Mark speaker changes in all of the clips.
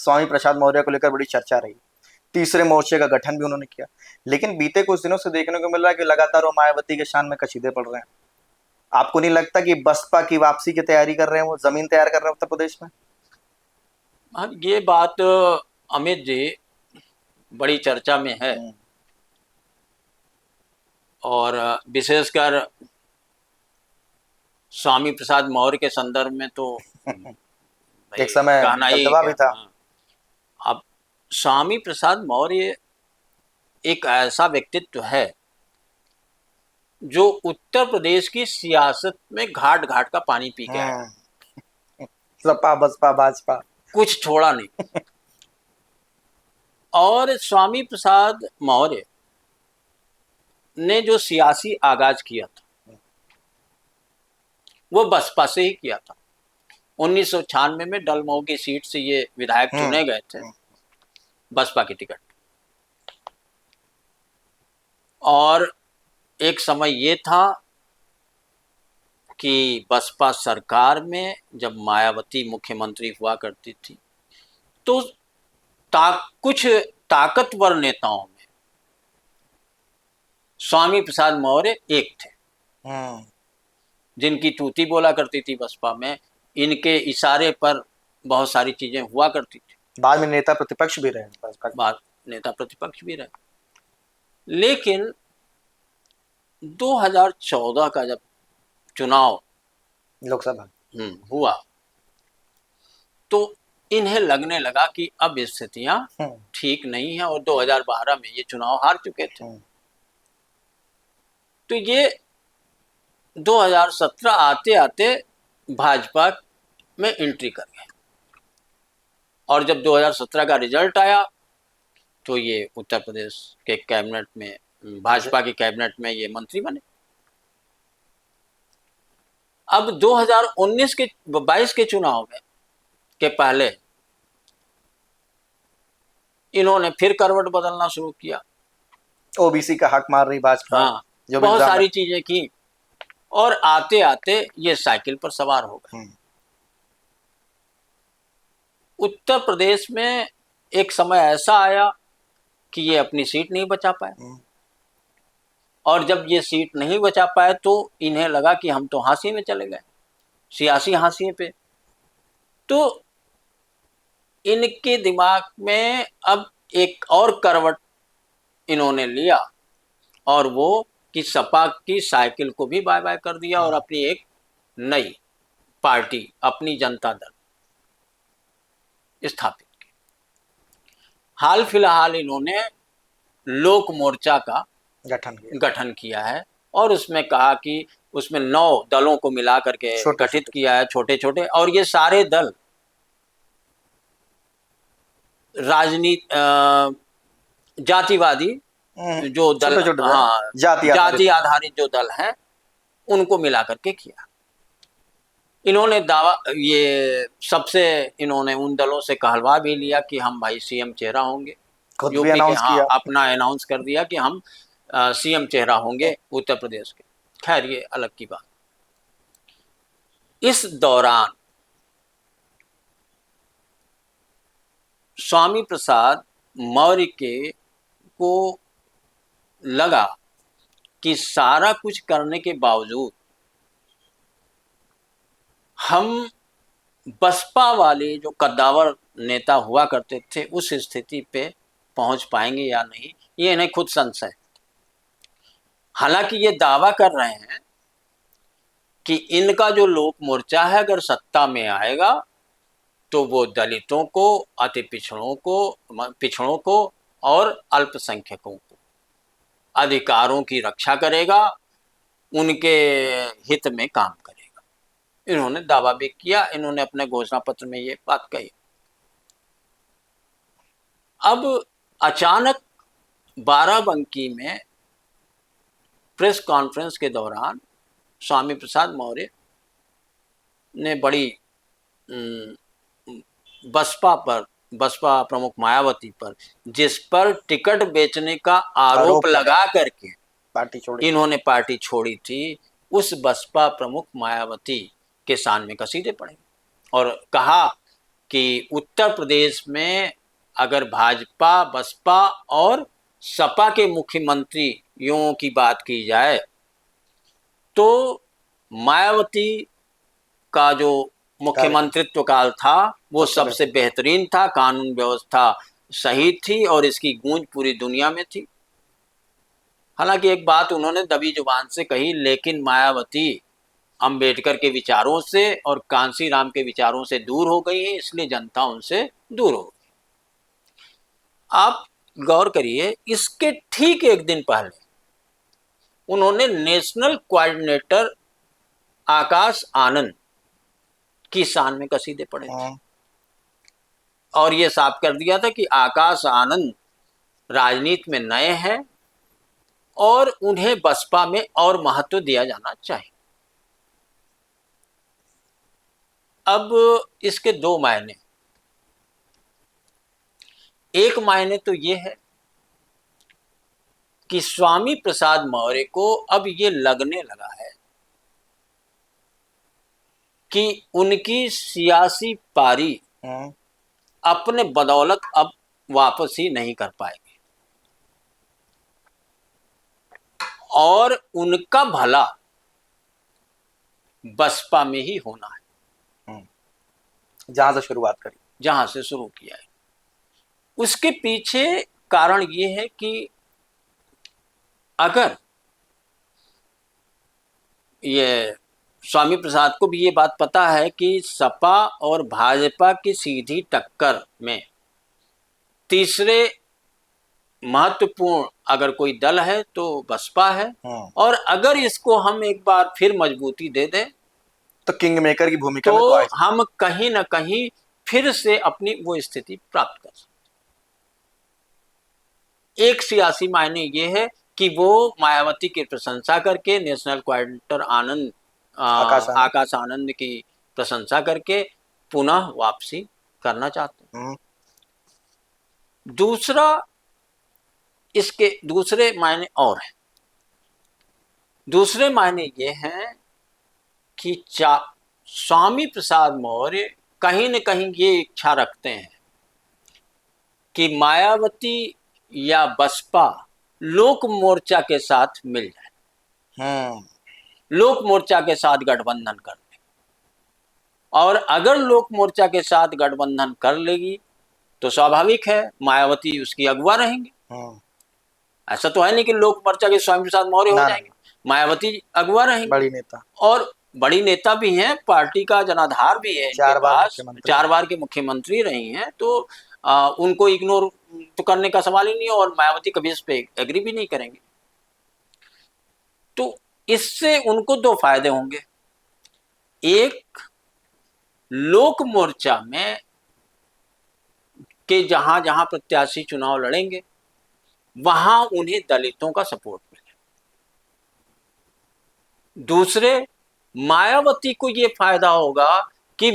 Speaker 1: स्वामी प्रसाद मौर्य को लेकर बड़ी चर्चा रही। तीसरे मोर्चे का गठन भी उन्होंने किया। लेकिन बीते कुछ दिनों से देखने को मिल रहा है कि लगातार वो मायावती के शान में कशीदे पड़ रहे हैं। आपको नहीं लगता कि बसपा की वापसी की तैयारी कर रहे हैं, वो जमीन तैयार कर रहे हैं उत्तर प्रदेश में?
Speaker 2: हाँ, ये बात अमित जी बड़ी चर्चा में है। और विशेषकर स्वामी प्रसाद मौर्य के संदर्भ में तो
Speaker 1: एक समय
Speaker 2: कहना ही
Speaker 1: दबदबा भी था।
Speaker 2: अब स्वामी प्रसाद मौर्य एक ऐसा व्यक्तित्व है जो उत्तर प्रदेश की सियासत में घाट घाट का पानी पी गया है।
Speaker 1: सपा बसपा भाजपा
Speaker 2: कुछ छोड़ा नहीं। और स्वामी प्रसाद मौर्य ने जो सियासी आगाज किया था वो बसपा से ही किया था। 1996 में डलमऊ की सीट से ये विधायक चुने गए थे, बसपा की टिकट। और एक समय ये था कि बसपा सरकार में जब मायावती मुख्यमंत्री हुआ करती थी तो कुछ ताकतवर नेताओं में स्वामी प्रसाद मौर्य एक थे, जिनकी तूती बोला करती थी बसपा में। इनके इशारे पर बहुत सारी चीजें हुआ करती थी।
Speaker 1: बाद में नेता प्रतिपक्ष भी रहे।
Speaker 2: बाद नेता प्रतिपक्ष भी रहे। लेकिन 2014 का जब चुनाव
Speaker 1: लोकसभा
Speaker 2: हुआ तो इन्हें लगने लगा कि अब स्थितियां ठीक नहीं है। और 2012 में ये चुनाव हार चुके थे। तो ये 2017 आते आते भाजपा में एंट्री कर गए। और जब 2017 का रिजल्ट आया तो ये उत्तर प्रदेश के कैबिनेट में, भाजपा की कैबिनेट में ये मंत्री बने। अब 2019 के 22 के चुनाव में के पहले इन्होंने फिर करवट बदलना शुरू किया।
Speaker 1: ओबीसी का हक मार रही भाजपा।
Speaker 2: हाँ, बहुत सारी चीजें की और आते आते ये साइकिल पर सवार हो गए। उत्तर प्रदेश में एक समय ऐसा आया कि ये अपनी सीट नहीं बचा पाए। और जब ये सीट नहीं बचा पाए तो इन्हें लगा कि हम तो हाशिए में चले गए, सियासी हाशिए पे। तो इनके दिमाग में अब एक और करवट इन्होंने लिया और वो कि सपा की साइकिल को भी बाय बाय कर दिया और अपनी एक नई पार्टी, अपनी जनता दल स्थापित की। हाल फिलहाल इन्होंने लोक मोर्चा का गठन किया है और उसमें कहा कि उसमें 9 दलों को मिला करके गठित किया है, छोटे छोटे। और ये सारे दल राजनीति जातिवादी जो दल, हाँ, जाति आधारित जो दल हैं उनको मिला करके किया। इन्होंने दावा, ये सबसे इन्होंने उन दलों से कहलवा भी लिया कि हम भाई सीएम चेहरा होंगे। यूपी के, हाँ, अपना अनाउंस कर दिया कि हम सीएम चेहरा होंगे उत्तर प्रदेश के। खैर ये अलग की बात। इस दौरान स्वामी प्रसाद मौर्य को लगा कि सारा कुछ करने के बावजूद हम बसपा वाले जो कद्दावर नेता हुआ करते थे उस स्थिति पे पहुंच पाएंगे या नहीं, ये इन्हें खुद संशय। हालांकि ये दावा कर रहे हैं कि इनका जो लोक मोर्चा है अगर सत्ता में आएगा तो वो दलितों को, अति पिछड़ों को और अल्पसंख्यकों को अधिकारों की रक्षा करेगा, उनके हित में काम करेगा। इन्होंने दावा भी किया, इन्होंने अपने घोषणा पत्र में ये बात कही। अब अचानक बाराबंकी में प्रेस कॉन्फ्रेंस के दौरान स्वामी प्रसाद मौर्य ने बड़ी बसपा प्रमुख मायावती पर, जिस पर टिकट बेचने का आरोप लगा करके इन्होंने पार्टी छोड़ी थी, उस बसपा प्रमुख मायावती के शान में कसीदे पड़े और कहा कि उत्तर प्रदेश में अगर भाजपा, बसपा और सपा के मुख्यमंत्रियों की बात की जाए तो मायावती का जो मुख्यमंत्रित्व काल था वो सबसे बेहतरीन था। कानून व्यवस्था सही थी और इसकी गूंज पूरी दुनिया में थी। हालांकि एक बात उन्होंने दबी जुबान से कही, लेकिन मायावती अंबेडकर के विचारों से और कांसी राम के विचारों से दूर हो गई है, इसलिए जनता उनसे दूर हो गई। आप गौर करिए, इसके ठीक एक दिन पहले उन्होंने नेशनल कोऑर्डिनेटर आकाश आनंद की शान में कसीदे पढ़े थे और ये साफ कर दिया था कि आकाश आनंद राजनीति में नए हैं और उन्हें बसपा में और महत्व दिया जाना चाहिए। अब इसके दो मायने, एक मायने तो ये है कि स्वामी प्रसाद मौर्य को अब ये लगने लगा है कि उनकी सियासी पारी अपने बदौलत अब वापस ही नहीं कर पाएंगे और उनका भला बसपा में ही होना है,
Speaker 1: जहां से शुरुआत करी,
Speaker 2: जहां से शुरू किया है। उसके पीछे कारण ये है कि अगर ये स्वामी प्रसाद को भी ये बात पता है कि सपा और भाजपा की सीधी टक्कर में तीसरे महत्वपूर्ण अगर कोई दल है तो बसपा है और अगर इसको हम एक बार फिर मजबूती दे दें
Speaker 1: तो किंग मेकर की भूमिका
Speaker 2: तो
Speaker 1: में तो
Speaker 2: हम कहीं ना कहीं फिर से अपनी वो स्थिति प्राप्त कर सकते। एक सियासी मायने ये है कि वो मायावती की प्रशंसा करके, नेशनल कोऑर्डिनेटर आकाश आनंद की प्रशंसा करके पुनः वापसी करना चाहते हैं। दूसरा, इसके दूसरे मायने और हैं। दूसरे मायने ये हैं कि स्वामी प्रसाद मौर्य कहीं न कहीं ये इच्छा रखते हैं कि मायावती या बसपा लोक मोर्चा के साथ मिल जाए, लोक मोर्चा के साथ गठबंधन कर ले और अगर लोक मोर्चा के साथ गठबंधन कर लेगी तो स्वाभाविक है मायावती उसकी अगुवा रहेंगे। ऐसा तो है नहीं कि लोक मोर्चा के स्वामी प्रसाद मौर्य हो जाएंगे, मायावती अगुवा रहेंगे,
Speaker 1: बड़ी नेता
Speaker 2: और बड़ी नेता भी हैं, पार्टी का जनाधार भी है, 4 बार के मुख्यमंत्री रही हैं, तो उनको इग्नोर तो करने का सवाल ही नहीं है और मायावती कभी इस पे एग्री भी नहीं करेंगे। तो इससे उनको दो फायदे होंगे। एक, लोक मोर्चा में के जहां जहां प्रत्याशी चुनाव लड़ेंगे वहां उन्हें दलितों का सपोर्ट मिले। दूसरे, मायावती को यह फायदा होगा कि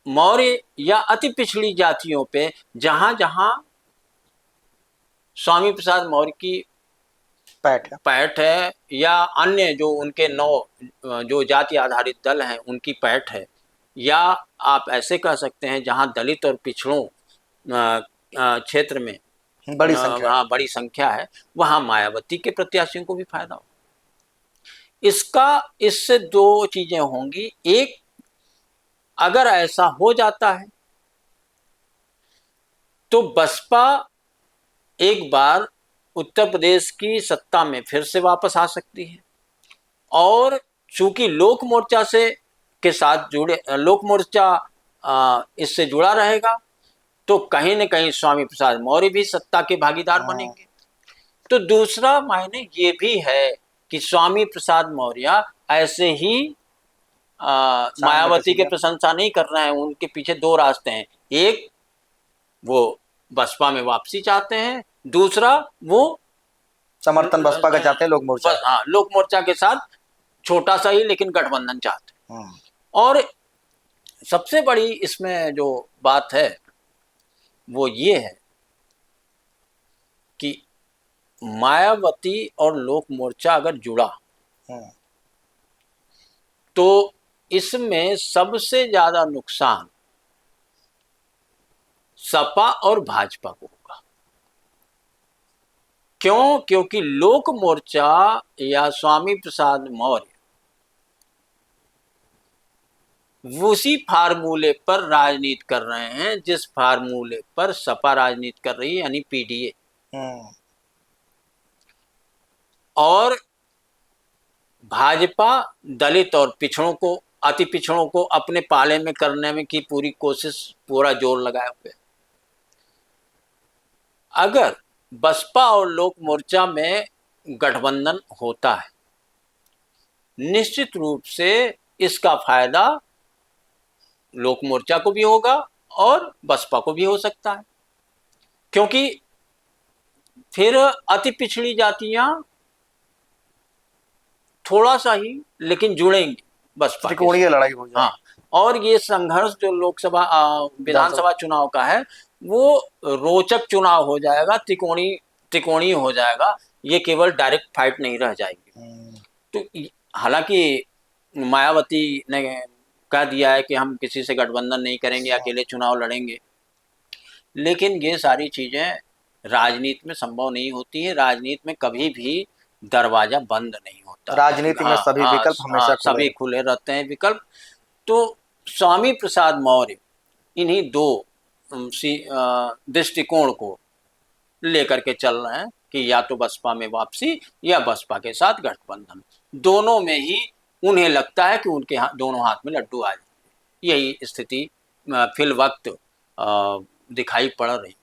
Speaker 2: मौर्य या अति पिछड़ी जातियों पे जहां जहां स्वामी प्रसाद मौर्य की पैठ है या अन्य जो उनके 9 जो जाति आधारित दल हैं उनकी पैठ है, या आप ऐसे कह सकते हैं जहां दलित और पिछड़ों क्षेत्र में बड़ी संख्या है, वहां मायावती के प्रत्याशियों को भी फायदा हो। इससे दो चीजें होंगी। एक, अगर ऐसा हो जाता है तो बसपा एक बार उत्तर प्रदेश की सत्ता में फिर से वापस आ सकती है और चूंकि लोक मोर्चा के साथ लोक मोर्चा इससे जुड़ा रहेगा तो कहीं न कहीं स्वामी प्रसाद मौर्य भी सत्ता के भागीदार बनेंगे। तो दूसरा मायने ये भी है कि स्वामी प्रसाद मौर्य ऐसे ही मायावती के प्रशंसा नहीं कर रहे हैं, उनके पीछे दो रास्ते हैं। एक, वो बसपा में वापसी चाहते हैं, दूसरा वो
Speaker 1: समर्थन बसपा का चाहते हैं, लोक मोर्चा,
Speaker 2: हाँ, लोक मोर्चा के साथ छोटा सा ही लेकिन गठबंधन चाहते हैं। और सबसे बड़ी इसमें जो बात है वो ये है कि मायावती और लोक मोर्चा अगर जुड़ा तो इसमें सबसे ज्यादा नुकसान सपा और भाजपा को होगा। क्यों? क्योंकि लोक मोर्चा या स्वामी प्रसाद मौर्य उसी फार्मूले पर राजनीति कर रहे हैं जिस फार्मूले पर सपा राजनीति कर रही है, यानी पीडीए। और भाजपा दलित और पिछड़ों को, अति पिछड़ों को अपने पाले में करने में की पूरी कोशिश, पूरा जोर लगाए हुए। अगर बसपा और लोक मोर्चा में गठबंधन होता है, निश्चित रूप से इसका फायदा लोक मोर्चा को भी होगा और बसपा को भी हो सकता है, क्योंकि फिर अति पिछड़ी जातियां थोड़ा सा ही लेकिन जुड़ेंगी बसपा के
Speaker 1: त्रिकोणीय
Speaker 2: साथ।
Speaker 1: लड़ाई हो जाए।
Speaker 2: हाँ, और ये संघर्ष जो लोकसभा विधानसभा चुनाव का है वो रोचक चुनाव हो जाएगा, त्रिकोणीय हो जाएगा। ये केवल डायरेक्ट फाइट नहीं रह जाएगी। तो हालांकि मायावती ने कह दिया है कि हम किसी से गठबंधन नहीं करेंगे, अकेले चुनाव लड़ेंगे, लेकिन ये सारी चीजें राजनीति में संभव नहीं होती है। राजनीति में कभी भी दरवाजा बंद नहीं होता।
Speaker 1: राजनीति में सभी विकल्प हमेशा
Speaker 2: सभी खुले रहते हैं विकल्प। तो स्वामी प्रसाद मौर्य इन्हीं दो दृष्टिकोण को लेकर के चल रहे हैं कि या तो बसपा में वापसी या बसपा के साथ गठबंधन। दोनों में ही उन्हें लगता है कि उनके दोनों हाथ में लड्डू आ जाएंगे। यही स्थिति फिल वक्त दिखाई पड़ रही।